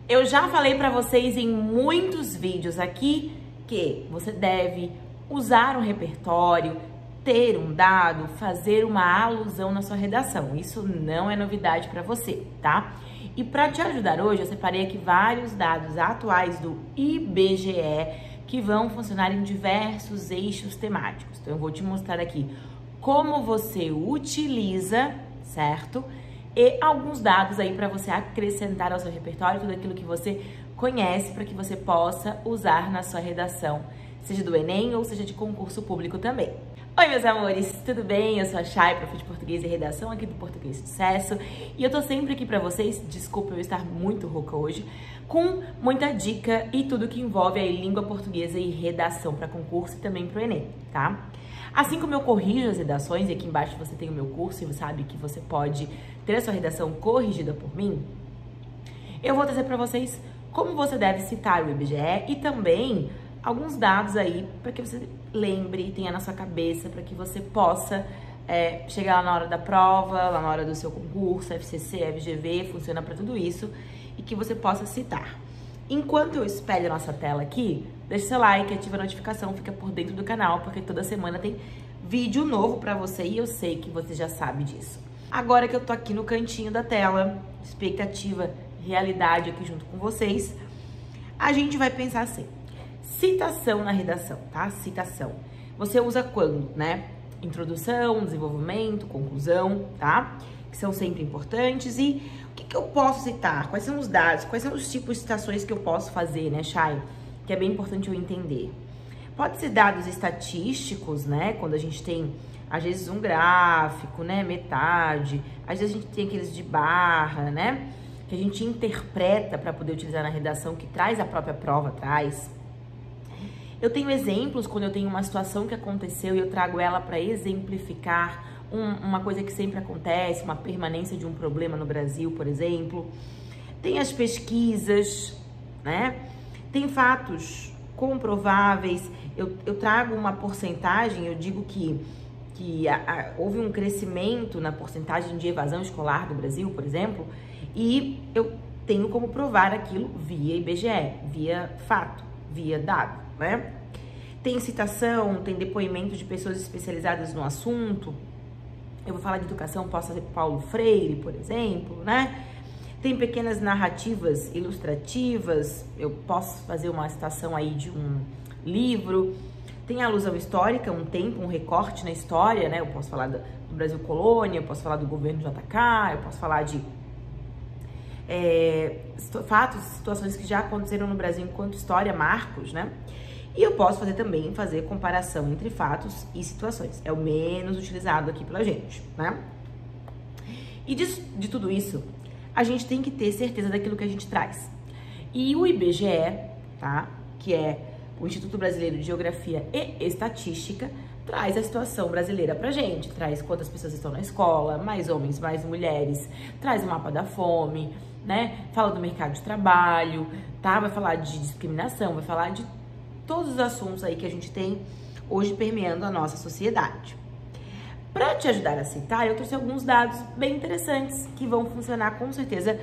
Eu já falei para vocês em muitos vídeos aqui que você deve usar um repertório, ter um dado, fazer uma alusão na sua redação. Isso não é novidade para você, tá? E para te ajudar hoje, eu separei aqui vários dados atuais do IBGE que vão funcionar em diversos eixos temáticos. Então eu vou te mostrar aqui como você utiliza, certo? E alguns dados aí para você acrescentar ao seu repertório, tudo aquilo que você conhece para que você possa usar na sua redação, seja do Enem ou seja de concurso público também. Oi, meus amores, tudo bem? Eu sou a Chay, prof de Português e Redação aqui do Português Sucesso, e eu tô sempre aqui pra vocês, desculpa eu estar muito rouca hoje, com muita dica e tudo que envolve aí língua portuguesa e redação para concurso e também pro Enem, tá? Assim como eu corrijo as redações, e aqui embaixo você tem o meu curso e você sabe que você pode ter a sua redação corrigida por mim, eu vou trazer pra vocês como você deve citar o IBGE e também alguns dados aí para que você lembre e tenha na sua cabeça, para que você possa chegar lá na hora da prova, lá na hora do seu concurso, FCC, FGV, funciona para tudo isso, e que você possa citar. Enquanto eu espelho a nossa tela aqui, deixa seu like, ativa a notificação, fica por dentro do canal, porque toda semana tem vídeo novo para você e eu sei que você já sabe disso. Agora que eu tô aqui no cantinho da tela, expectativa, realidade aqui junto com vocês, a gente vai pensar assim. Citação na redação, tá? Citação. Você usa quando, né? Introdução, desenvolvimento, conclusão, tá? Que são sempre importantes. E o que eu posso citar? Quais são os dados? Quais são os tipos de citações que eu posso fazer, né, Chay? Que é bem importante eu entender. Pode ser dados estatísticos, né? Quando a gente tem, às vezes, um gráfico, né? Metade. Às vezes a gente tem aqueles de barra, né? Que a gente interpreta para poder utilizar na redação, que traz a própria prova, traz. Eu tenho exemplos quando eu tenho uma situação que aconteceu e eu trago ela para exemplificar uma coisa que sempre acontece, uma permanência de um problema no Brasil, por exemplo. Tem as pesquisas, né? Tem fatos comprováveis. Eu trago uma porcentagem, eu digo que houve um crescimento na porcentagem de evasão escolar do Brasil, por exemplo, e eu tenho como provar aquilo via IBGE, via fato, via dado. Né? Tem citação, tem depoimento de pessoas especializadas no assunto. Eu vou falar de educação, posso fazer Paulo Freire, por exemplo, né? Tem pequenas narrativas ilustrativas, eu posso fazer uma citação aí de um livro. Tem alusão histórica, um tempo, um recorte na história, né? Eu posso falar do Brasil colônia, eu posso falar do governo JK, eu posso falar de fatos, situações que já aconteceram no Brasil enquanto história, marcos, né? E eu posso fazer comparação entre fatos e situações. É o menos utilizado aqui pela gente, né? E de tudo isso, a gente tem que ter certeza daquilo que a gente traz. E o IBGE, tá? Que é o Instituto Brasileiro de Geografia e Estatística, traz a situação brasileira pra gente. Traz quantas pessoas estão na escola, mais homens, mais mulheres. Traz o mapa da fome, né? Fala do mercado de trabalho, tá? Vai falar de discriminação, vai falar de todos os assuntos aí que a gente tem hoje permeando a nossa sociedade. Para te ajudar a citar, eu trouxe alguns dados bem interessantes que vão funcionar com certeza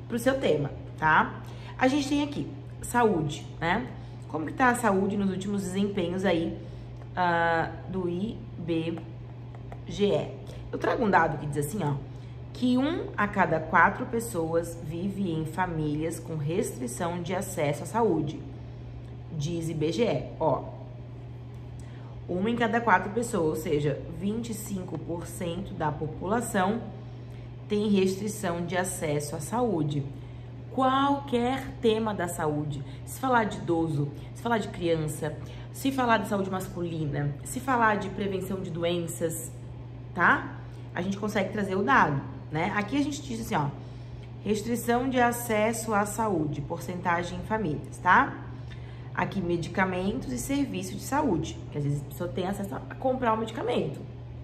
para o seu tema, tá? A gente tem aqui saúde, né? Como que tá a saúde nos últimos desempenhos aí do IBGE? Eu trago um dado que diz assim, ó, que 1 a cada 4 pessoas vive em famílias com restrição de acesso à saúde. Diz IBGE, ó, 1 em cada 4 pessoas, ou seja, 25% da população tem restrição de acesso à saúde. Qualquer tema da saúde, se falar de idoso, se falar de criança, se falar de saúde masculina, se falar de prevenção de doenças, tá? A gente consegue trazer o dado, né? Aqui a gente diz assim, ó, restrição de acesso à saúde, porcentagem em famílias, tá? Aqui, medicamentos e serviços de saúde, que às vezes a pessoa tem acesso a comprar o medicamento,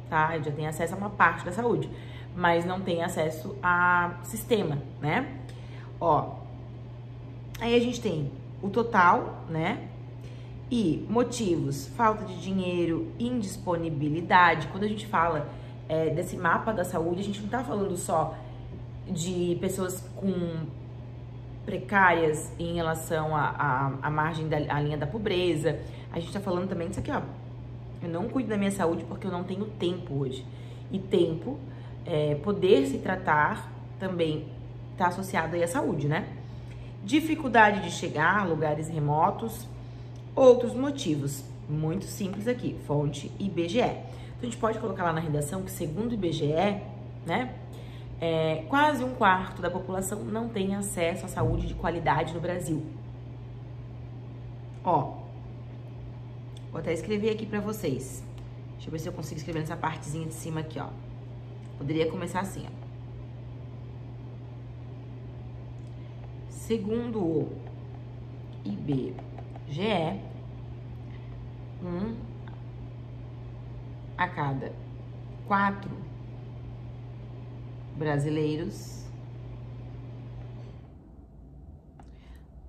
tá? Já tem acesso a uma parte da saúde, mas não tem acesso a sistema, né? Ó, aí a gente tem o total, né? E motivos, falta de dinheiro, indisponibilidade. Quando a gente fala desse mapa da saúde, a gente não tá falando só de pessoas com precárias em relação à margem à linha da pobreza. A gente tá falando também disso aqui, ó. Eu não cuido da minha saúde porque eu não tenho tempo hoje. E tempo, poder se tratar também tá associado aí à saúde, né? Dificuldade de chegar a lugares remotos. Outros motivos, muito simples aqui, fonte IBGE. Então, a gente pode colocar lá na redação que, segundo o IBGE, né, quase 1/4 da população não tem acesso à saúde de qualidade no Brasil. Ó, vou até escrever aqui pra vocês. Deixa eu ver se eu consigo escrever nessa partezinha de cima aqui, ó. Poderia começar assim, ó. Segundo o IBGE, 1 a cada 4 brasileiros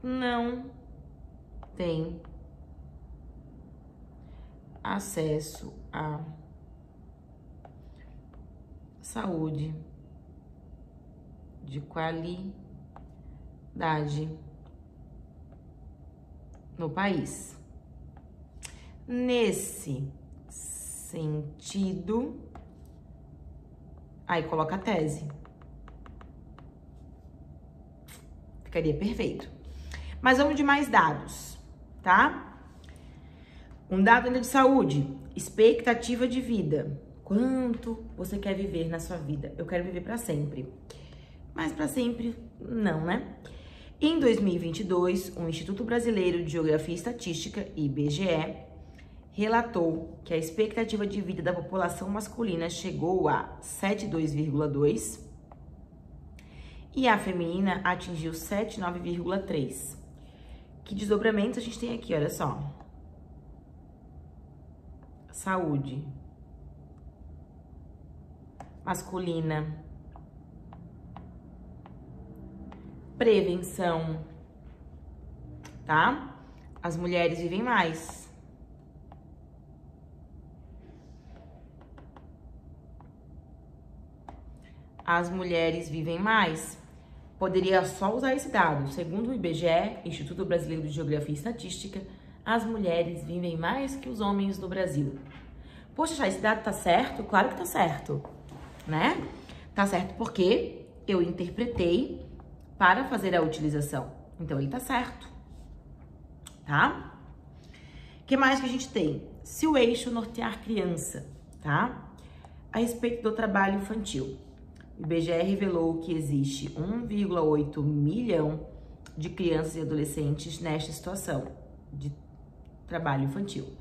não tem acesso à saúde de qualidade no país. Nesse sentido, aí coloca a tese. Ficaria perfeito. Mas vamos de mais dados, tá? Um dado ainda de saúde, expectativa de vida. Quanto você quer viver na sua vida? Eu quero viver para sempre. Mas para sempre, não, né? Em 2022, o Instituto Brasileiro de Geografia e Estatística, IBGE, relatou que a expectativa de vida da população masculina chegou a 72,2 e a feminina atingiu 79,3. Que desdobramentos a gente tem aqui, olha só. Saúde masculina, prevenção, tá? As mulheres vivem mais. As mulheres vivem mais. Poderia só usar esse dado. Segundo o IBGE, Instituto Brasileiro de Geografia e Estatística, as mulheres vivem mais que os homens no Brasil. Poxa, esse dado tá certo? Claro que tá certo, né? Tá certo porque eu interpretei para fazer a utilização. Então, ele tá certo, tá? O que mais que a gente tem? Se o eixo nortear criança, tá? A respeito do trabalho infantil. O IBGE revelou que existe 1,8 milhão de crianças e adolescentes nesta situação de trabalho infantil.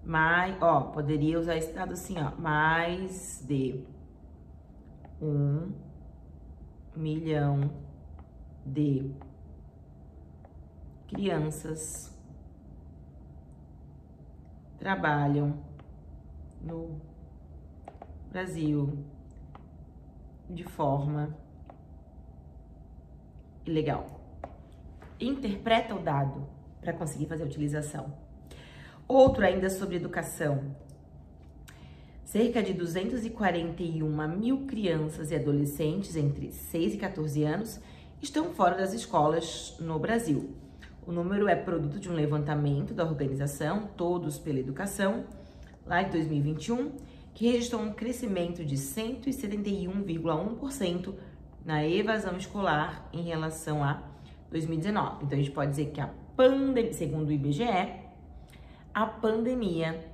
Mas, ó, poderia usar esse dado assim, ó, mais de 1 milhão de crianças trabalham no Brasil de forma ilegal. Interpreta o dado para conseguir fazer a utilização. Outro ainda sobre educação. Cerca de 241 mil crianças e adolescentes entre 6 e 14 anos estão fora das escolas no Brasil. O número é produto de um levantamento da organização Todos pela Educação, lá de 2021, que registrou um crescimento de 171,1% na evasão escolar em relação a 2019. Então, a gente pode dizer que a pandemia, segundo o IBGE, a pandemia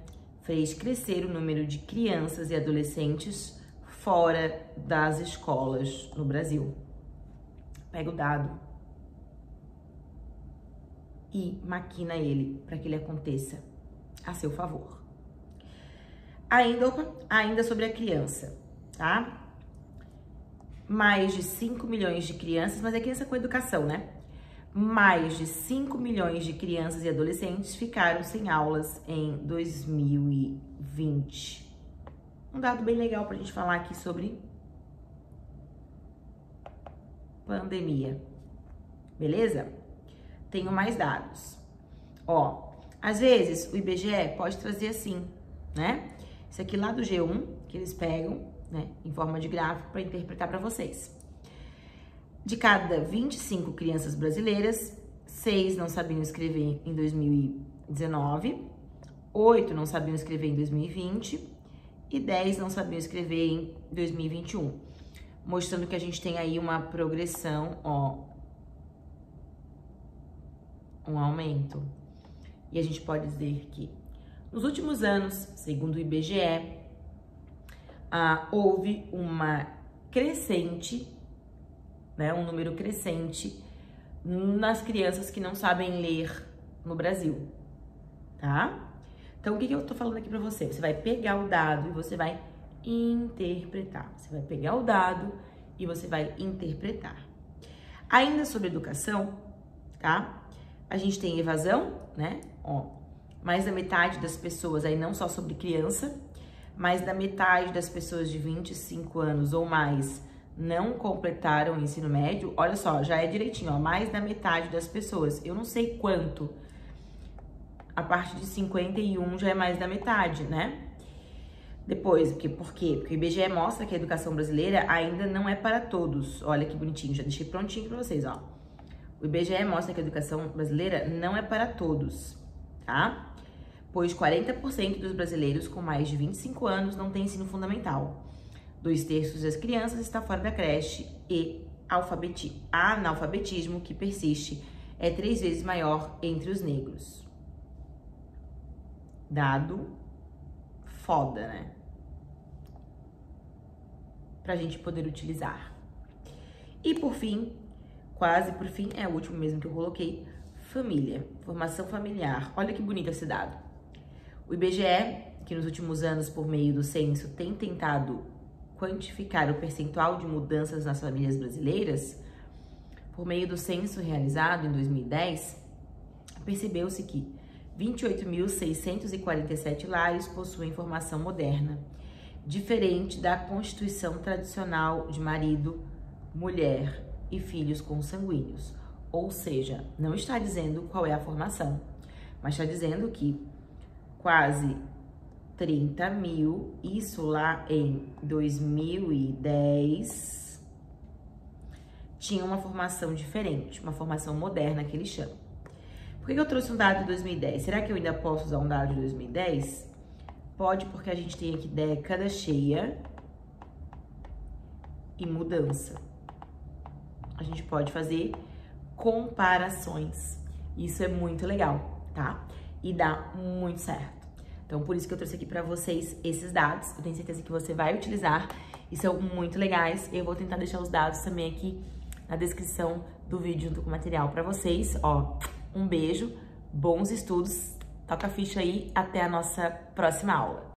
fez crescer o número de crianças e adolescentes fora das escolas no Brasil. Pega o dado e maquina ele para que ele aconteça a seu favor. Ainda sobre a criança, tá? Mais de 5 milhões de crianças, mas é criança com educação, né? Mais de 5 milhões de crianças e adolescentes ficaram sem aulas em 2020. Um dado bem legal pra gente falar aqui sobre pandemia, beleza? Tenho mais dados. Ó, às vezes o IBGE pode trazer assim, né? Isso aqui lá do G1, que eles pegam, né, em forma de gráfico para interpretar para vocês. De cada 25 crianças brasileiras, 6 não sabiam escrever em 2019, 8 não sabiam escrever em 2020 e 10 não sabiam escrever em 2021. Mostrando que a gente tem aí uma progressão, ó, um aumento. E a gente pode dizer que nos últimos anos, segundo o IBGE, houve uma crescente, né, um número crescente nas crianças que não sabem ler no Brasil, tá? Então, o que eu tô falando aqui pra você? Você vai pegar o dado e você vai interpretar. Você vai pegar o dado e você vai interpretar. Ainda sobre educação, tá? A gente tem evasão, né? Ó, mais da metade das pessoas, aí não só sobre criança, mais da metade das pessoas de 25 anos ou mais não completaram o ensino médio. Olha só, já é direitinho, ó, mais da metade das pessoas. Eu não sei quanto, a partir de 51 já é mais da metade, né? Depois, por quê? Porque o IBGE mostra que a educação brasileira ainda não é para todos. Olha que bonitinho, já deixei prontinho para vocês, ó. O IBGE mostra que a educação brasileira não é para todos, tá? Pois 40% dos brasileiros com mais de 25 anos não têm ensino fundamental. 2/3 das crianças está fora da creche e analfabetismo, que persiste, é 3 vezes maior entre os negros. Dado foda, né? Pra gente poder utilizar. E por fim, quase por fim, é o último mesmo que eu coloquei, família, formação familiar. Olha que bonito esse dado. O IBGE, que nos últimos anos, por meio do censo, tem tentado quantificar o percentual de mudanças nas famílias brasileiras, por meio do censo realizado em 2010, percebeu-se que 28.647 lares possuem formação moderna, diferente da constituição tradicional de marido, mulher e filhos consanguíneos. Ou seja, não está dizendo qual é a formação, mas está dizendo que quase 30 mil, isso lá em 2010, tinha uma formação diferente, uma formação moderna que eles chamam. Por que eu trouxe um dado de 2010? Será que eu ainda posso usar um dado de 2010? Pode, porque a gente tem aqui década cheia e mudança. A gente pode fazer comparações. Isso é muito legal, tá? E dá muito certo. Então, por isso que eu trouxe aqui pra vocês esses dados. Eu tenho certeza que você vai utilizar e são muito legais. Eu vou tentar deixar os dados também aqui na descrição do vídeo junto com o material pra vocês. Ó, um beijo, bons estudos, toca a ficha aí, até a nossa próxima aula.